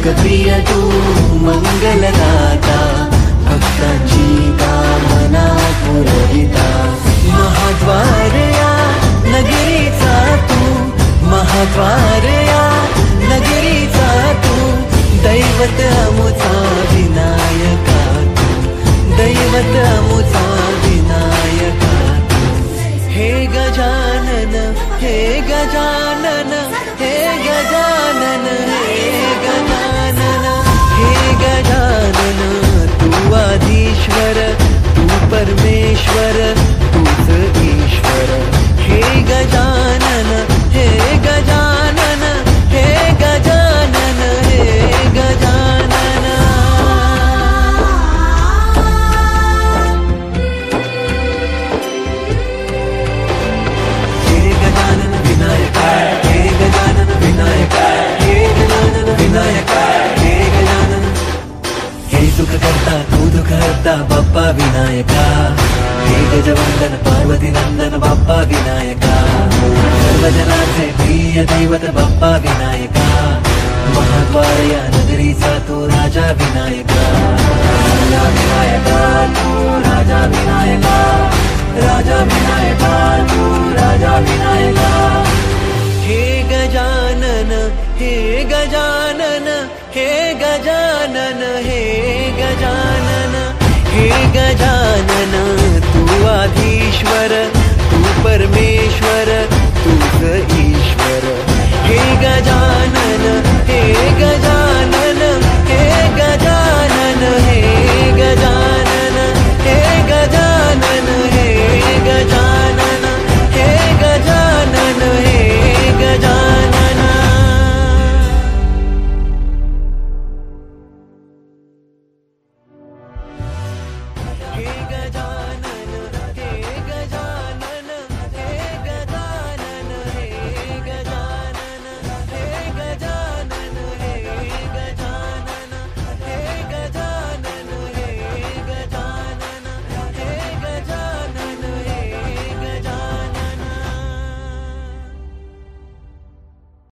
लोकप्रिय तू मंगलदाता, भक्तांची कामना पुरविता। महाद्वार या नगरीचा तू, महाद्वार या नगरीचा तू, दैवत अमुचा विनायका तू, दैवत अमुचा विनायका तू। हे गजानन, हे गजानन, हे गजानन, हे गजानन, हे गजानन, तू आधीश्वर, तू परमेश्वर, तूच ईश्वर। हे गजानन, हे गजानन, हे गजानन, हे गजानन। हे गजानन विनायका, हे गजानन विनायका, हे गजानन विनायका, हे गजानन। हे सुख करता तू दुःख हरता बाप्पा विनायका, हे गजवंदन पार्वती नंदन बाप्पा विनायका, सर्वजनांचे प्रिय दैवत बाप्पा विनायका। महाद्वार या नगरीचा तू राजा विनायका, राजा विनायका तू राजा विनायका, राजा विनायका तू राजा विनायका। हे गजानन, हे गजानन, हे गजानन, हे गजानन, हे गजानन, तू आधीश्वर, तू परमेश्वर,